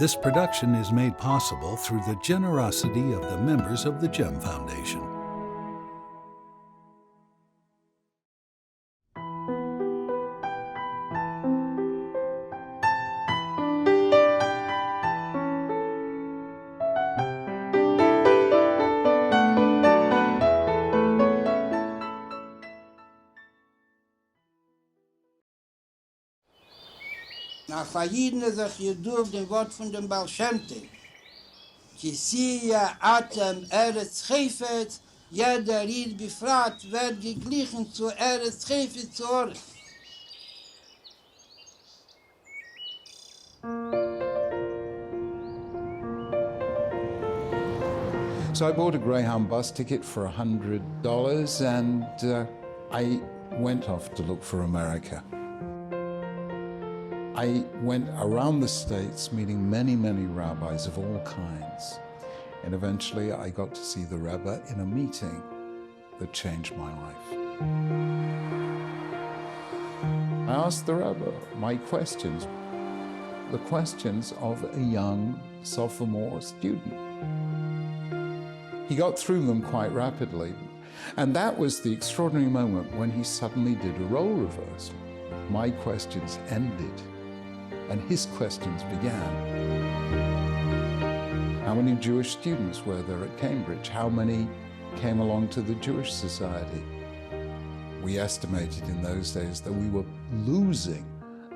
This production is made possible through the generosity of the members of the GEM Foundation. Na Fayidne sich jedurf dem Wort von dem Baal Shem Tov. Ki siya atem Eretz Chefetz, jeder Ried befragt, wird geglichen zu Eretz Chefetz zu Ort. So I bought a Greyhound bus ticket for $100 and I went off to look for America. I went around the States meeting many, many rabbis of all kinds. And eventually I got to see the Rebbe in a meeting that changed my life. I asked the Rebbe my questions, the questions of a young sophomore student. He got through them quite rapidly. And that was the extraordinary moment when he suddenly did a role reversal. My questions ended and his questions began. How many Jewish students were there at Cambridge? How many came along to the Jewish Society? We estimated in those days that we were losing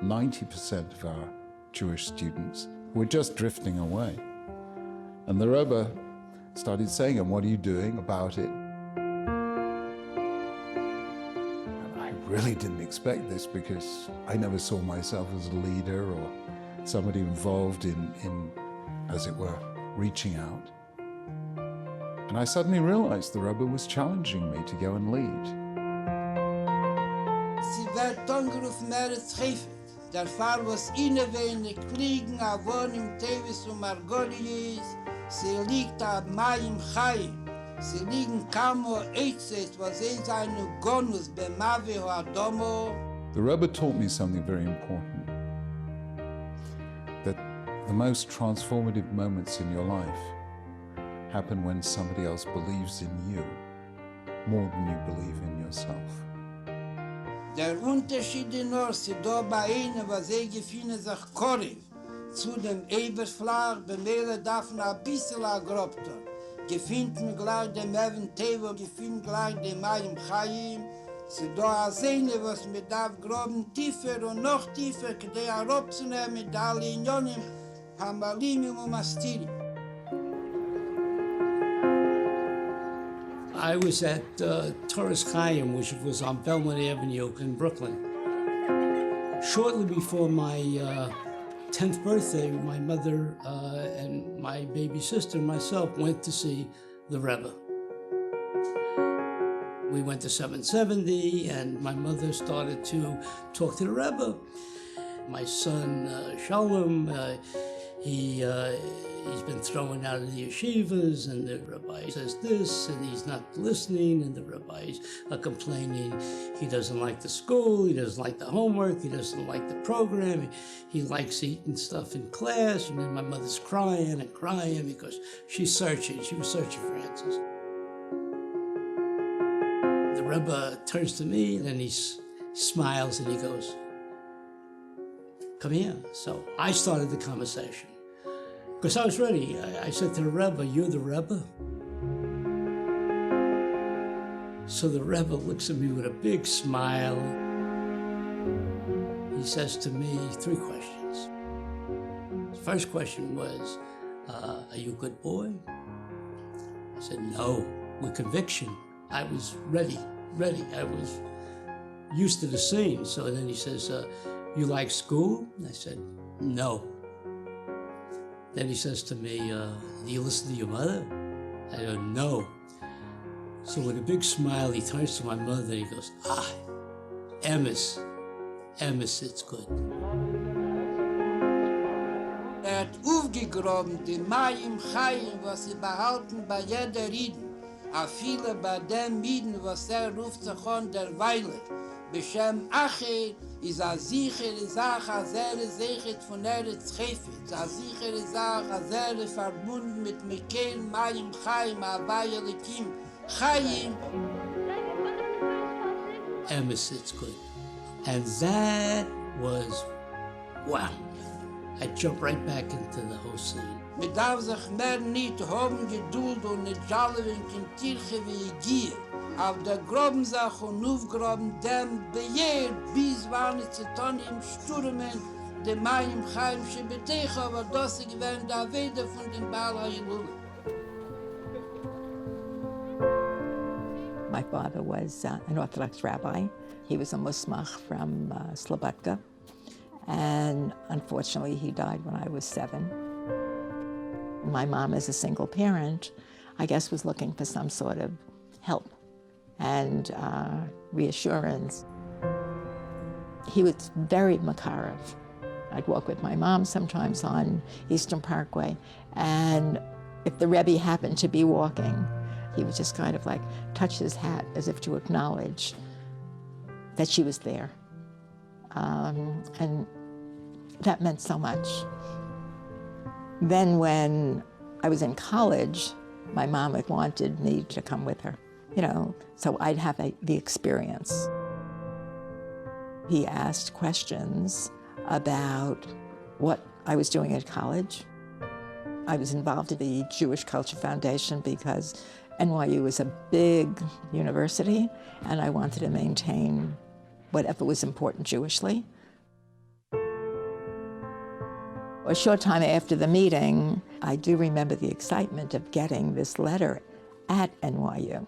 90% of our Jewish students who were just drifting away. And the Rebbe started saying, and what are you doing about it? Really didn't expect this because I never saw myself as a leader or somebody involved in, as it were, reaching out. And I suddenly realized the Rabbi was challenging me to go and lead. Sie wird angerufen Eretz Chefetz, der Fall was inne wenig kriegen, a wohnen Tevis und Margolies, sie liegt ab Mayim Chayim. Sie liegen kamo eitzet, was seine Gonus bemavi ho adomo. The Rebbe taught me something very important, that the most transformative moments in your life happen when somebody else believes in you more than you believe in yourself. Der Unterschied in uns, da bei ihnen, was gefühlt sich korriv, zu dem Eberflag, bemele darf a bissel agrobter. Gefindt mir gleich dem Even Tevo, gefindt gleich dem Mayim Chayim. Sie da a Sehne, was mir darf groben tiefer und noch tiefer, kdei a Robsune mit alle Inyonim, Hamalimim und Mastirim. I was at Torres Chaim, which was on Belmont Avenue in Brooklyn. Shortly before my 10th birthday, my mother and my baby sister and myself went to see the Rebbe. We went to 770 and my mother started to talk to the Rebbe. My son, Shalom, he's been thrown out of the yeshivas and the rabbi says this and he's not listening and the rabbis are complaining he doesn't like the school, he doesn't like the homework, he doesn't like the program, he likes eating stuff in class, and then my mother's crying and crying because she was searching for answers. The Rebbe turns to me and he smiles and he goes, "Come here." So I started the conversation. Because I was ready. I said to the Rebbe, "You're the Rebbe?" So the Rebbe looks at me with a big smile. He says to me 3 questions. The first question was, "Are you a good boy?" I said, "No," with conviction. I was ready. I was used to the scene. So then he says, "You like school?" I said, "No." Then he says to me, "Do you listen to your mother?" I go, "No." So with a big smile, he turns to my mother and he goes, Emes, it's good. Hat aufgegraben, die Mayim Chayim, was sie behalten bei jeder Rieden, a viele bei dem Mieden, was ruft sich an der Weiler. Beshem Acher, is a sichere Sache, a sehr Sechet von Eretz Chefetz, a sichere Sache, a sehr verbunden mit Mekel, Mayim, Chaim, Havaya, Lekim, Chaim. It's good. And that was, wow. I jumped right back into the whole scene. Man darf sich mehr nicht haben Geduld und nicht jallen in Kirche wie Gier. Auf der Grobensache und aufgraben dem Bejehr, bis wann es getan im Stürmen, dem Mayim Chaim Shebetecha, aber das ist gewähnt der Weder von den Baal HaYilul. My father was an Orthodox rabbi. He was a Musmach from Slobodka. And unfortunately, he died when I was 7. My mom, as a single parent, I guess was looking for some sort of help and reassurance. He was very Makarev. I'd walk with my mom sometimes on Eastern Parkway, and if the Rebbe happened to be walking, he would just kind of like touch his hat as if to acknowledge that she was there. And that meant so much. Then when I was in college, my mom had wanted me to come with her, so I'd have the experience. He asked questions about what I was doing at college. I was involved in the Jewish Culture Foundation because NYU was a big university, and I wanted to maintain whatever was important Jewishly. A short time after the meeting, I do remember the excitement of getting this letter at NYU.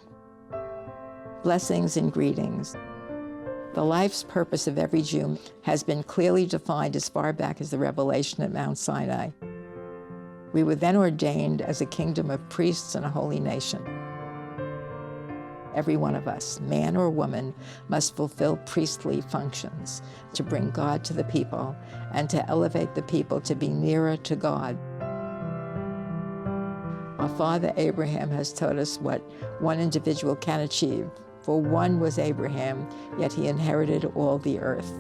Blessings and greetings. The life's purpose of every Jew has been clearly defined as far back as the revelation at Mount Sinai. We were then ordained as a kingdom of priests and a holy nation. Every one of us, man or woman, must fulfill priestly functions to bring God to the people and to elevate the people to be nearer to God. Our father Abraham has taught us what one individual can achieve. For one was Abraham, yet he inherited all the earth.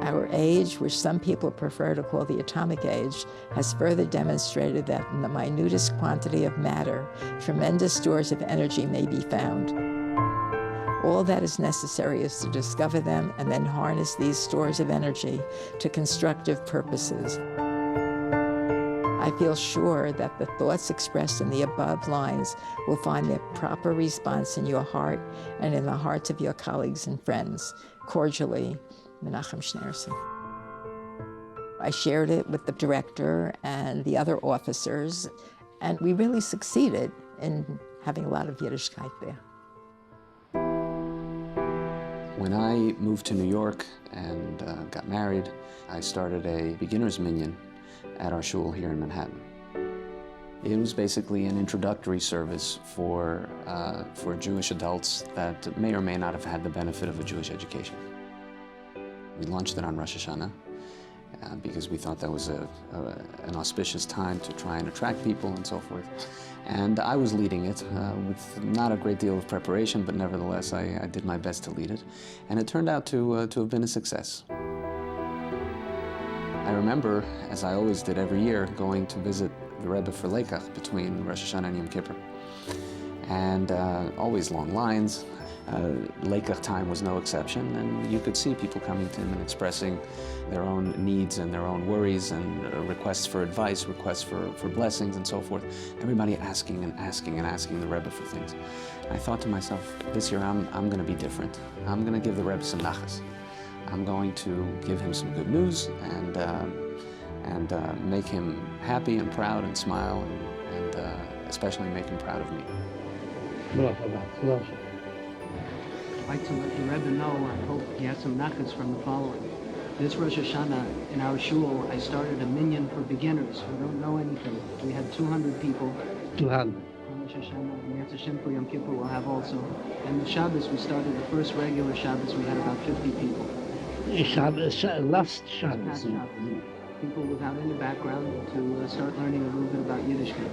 Our age, which some people prefer to call the atomic age, has further demonstrated that in the minutest quantity of matter, tremendous stores of energy may be found. All that is necessary is to discover them and then harness these stores of energy to constructive purposes. I feel sure that the thoughts expressed in the above lines will find their proper response in your heart and in the hearts of your colleagues and friends. Cordially, Menachem Schneerson. I shared it with the director and the other officers, and we really succeeded in having a lot of Yiddishkeit there. When I moved to New York and got married, I started a beginner's minyan at our shul here in Manhattan. It was basically an introductory service for Jewish adults that may or may not have had the benefit of a Jewish education. We launched it on Rosh Hashanah because we thought that was an auspicious time to try and attract people and so forth. And I was leading it with not a great deal of preparation, but nevertheless I did my best to lead it. And it turned out to have been a success. I remember, as I always did every year, going to visit the Rebbe for Lekach between Rosh Hashanah and Yom Kippur. And always long lines. Lekach time was no exception, and you could see people coming to him and expressing their own needs and their own worries and requests for advice, requests for blessings and so forth. Everybody asking and asking and asking the Rebbe for things. I thought to myself, this year I'm going to be different. I'm going to give the Rebbe some nachas. I'm going to give him some good news and make him happy and proud and smile and especially make him proud of me. I'd like to let the Rebbe know, I hope he has some nachas from the following. This Rosh Hashanah in our shul, I started a minyan for beginners who don't know anything. We had 200 people. 200. On Rosh Hashanah, and Yetz Hashem for Yom Kippur we'll have also. And the Shabbos, we started the first regular Shabbos, we had about 50 people. Shabbos, last Shabbos. Last Shabbos. people without any background to start learning a little bit about Yiddishkeit.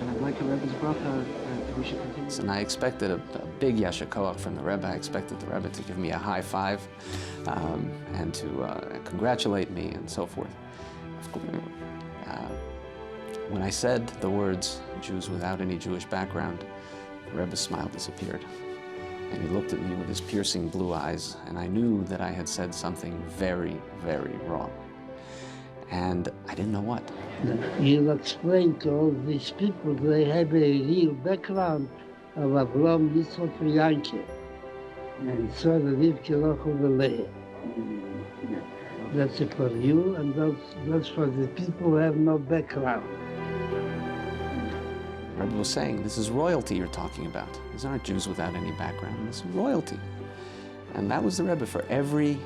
And I'd like the Rebbe's bracha that we should continue. And I expected a big yasher koach from the Rebbe. I expected the Rebbe to give me a high five and to congratulate me and so forth. When I said the words, Jews without any Jewish background, the Rebbe's smile disappeared. And he looked at me with his piercing blue eyes, and I knew that I had said something very, very wrong. And I didn't know what. He'll explain to all these people they have a real background of Avraham, Yitzchak, and Yankee. And so the Rivke Lochel Leah. That's for you, and that's for the people who have no background. Rabbi was saying, this is royalty you're talking about. These aren't Jews without any background. This is royalty. And that was the Rebbe for every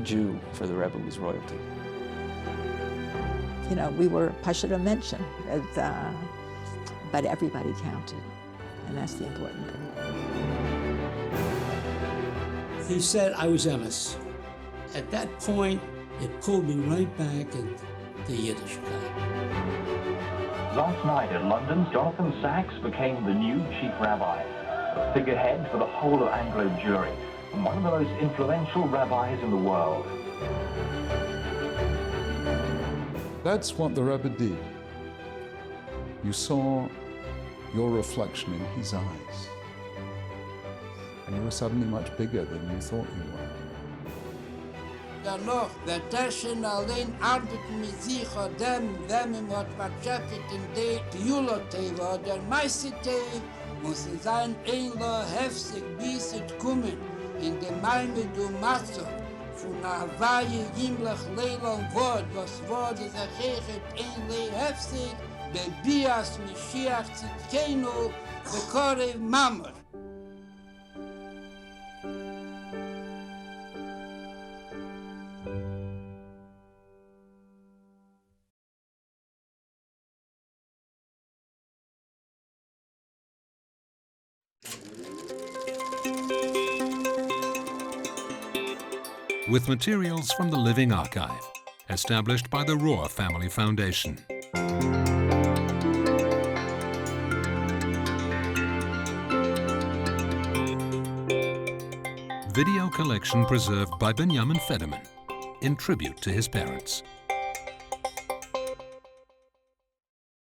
Jew. For the Rebbe was royalty. You know, we were Pashto mention, but everybody counted, and that's the important thing. He said I was Emes. At that point, it pulled me right back into Yiddishkeit. Last night in London, Jonathan Sacks became the new chief rabbi, a figurehead for the whole of Anglo Jewry, and one of the most influential rabbis in the world. That's what the Rebbe did. You saw your reflection in his eyes, and you were suddenly much bigger than you thought you were. Danach wird Taschen allein arbeiten mit sich und dem hat verschäftigt in der Jula-Teva, der meiste Tee muss sein ähnlich heftig bis es kommen in dem Maime du Matzo von Hawaii Gimlech Leilon Wort, was Wort ist erhechet ähnlich heftig, Bebias Mashiach Zitkenu Bekorev Mamar. With materials from the Living Archive, established by the Rohr Family Foundation. Video collection preserved by Benjamin Federman in tribute to his parents.